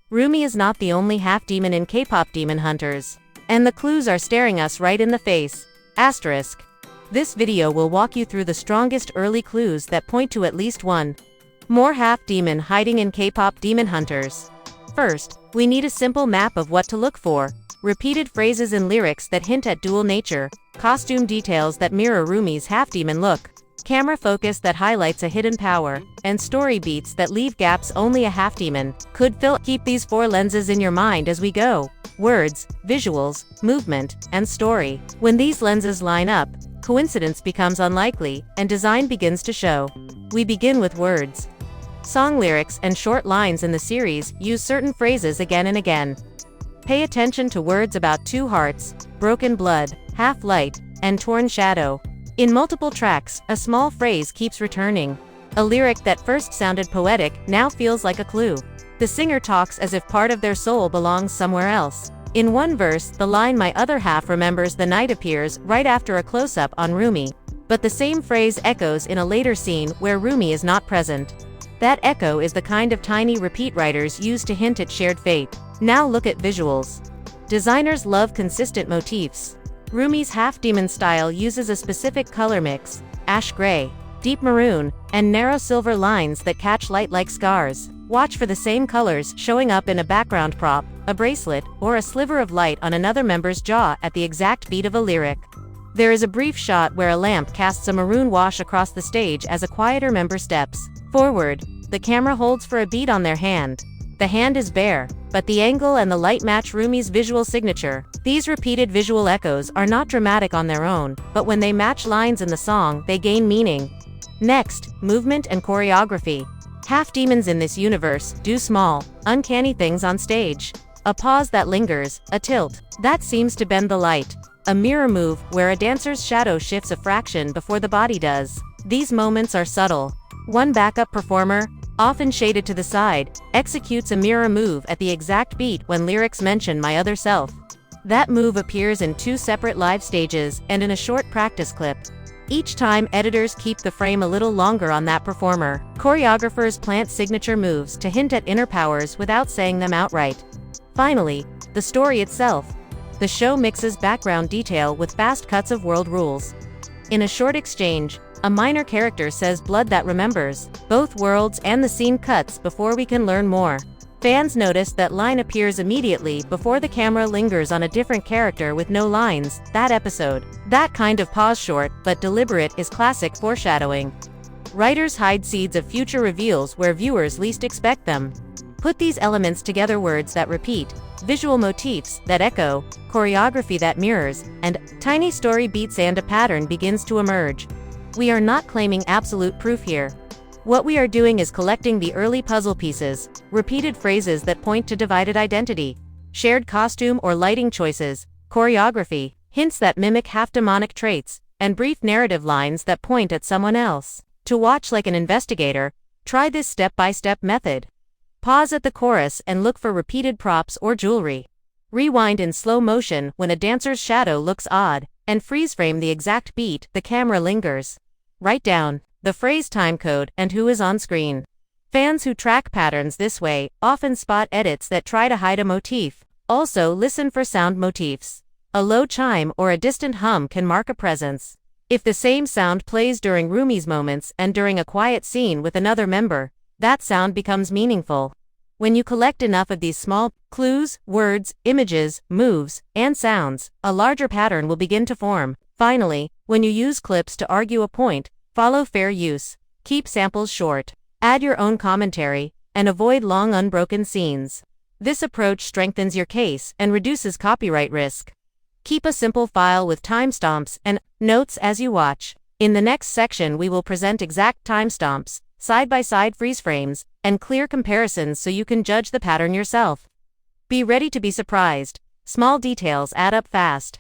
Rumi is not the only half-demon in K-pop Demon Hunters. And the clues are staring us right in the face. Asterisk. This video will walk you through the strongest early clues that point to at least one more half-demon hiding in K-pop Demon Hunters. First, we need a simple map of what to look for. Repeated phrases and lyrics that hint at dual nature, costume details that mirror Rumi's half-demon look, camera focus that highlights a hidden power, and story beats that leave gaps only a half-demon could fill. Keep these four lenses in your mind as we go. Words, visuals, movement, and story. When these lenses line up, coincidence becomes unlikely, and design begins to show. We begin with words. Song lyrics and short lines in the series use certain phrases again and again. Pay attention to words about two hearts, broken blood, half light, and torn shadow. In multiple tracks, a small phrase keeps returning. A lyric that first sounded poetic now feels like a clue. The singer talks as if part of their soul belongs somewhere else. In one verse, the line "my other half remembers the night" appears right after a close-up on Rumi. But the same phrase echoes in a later scene where Rumi is not present. That echo is the kind of tiny repeat writers use to hint at shared fate. Now look at visuals. Designers love consistent motifs. Rumi's half-demon style uses a specific color mix: ash gray, deep maroon, and narrow silver lines that catch light like scars. Watch for the same colors showing up in a background prop, a bracelet, or a sliver of light on another member's jaw at the exact beat of a lyric. There is a brief shot where a lamp casts a maroon wash across the stage as a quieter member steps forward. The camera holds for a beat on their hand. The hand is bare, but the angle and the light match Rumi's visual signature. These repeated visual echoes are not dramatic on their own, but when they match lines in the song, they gain meaning. Next, movement and choreography. Half-demons in this universe do small, uncanny things on stage. A pause that lingers, a tilt that seems to bend the light, a mirror move where a dancer's shadow shifts a fraction before the body does. These moments are subtle. One backup performer, often shaded to the side, executes a mirror move at the exact beat when lyrics mention "my other self." That move appears in two separate live stages and in a short practice clip. Each time, editors keep the frame a little longer on that performer. Choreographers plant signature moves to hint at inner powers without saying them outright. Finally, the story itself. The show mixes background detail with fast cuts of world rules. In a short exchange, a minor character says "blood that remembers" both worlds, and the scene cuts before we can learn more. Fans notice that line appears immediately before the camera lingers on a different character with no lines. That episode. That kind of pause, short but deliberate, is classic foreshadowing. Writers hide seeds of future reveals where viewers least expect them. Put these elements together: words that repeat, visual motifs that echo, choreography that mirrors, and tiny story beats, and a pattern begins to emerge. We are not claiming absolute proof here. What we are doing is collecting the early puzzle pieces: repeated phrases that point to divided identity, shared costume or lighting choices, choreography, hints that mimic half-demonic traits, and brief narrative lines that point at someone else. To watch like an investigator, try this step-by-step method. Pause at the chorus and look for repeated props or jewelry. Rewind in slow motion when a dancer's shadow looks odd, and freeze frame the exact beat the camera lingers. Write down the phrase timecode and who is on screen. Fans who track patterns this way often spot edits that try to hide a motif. Also, listen for sound motifs. A low chime or a distant hum can mark a presence. If the same sound plays during Rumi's moments and during a quiet scene with another member, that sound becomes meaningful. When you collect enough of these small clues, words, images, moves, and sounds, a larger pattern will begin to form. Finally, when you use clips to argue a point, follow fair use. Keep samples short. Add your own commentary, and avoid long unbroken scenes. This approach strengthens your case and reduces copyright risk. Keep a simple file with timestamps and notes as you watch. In the next section, we will present exact timestamps, side-by-side freeze frames, and clear comparisons so you can judge the pattern yourself. Be ready to be surprised. Small details add up fast.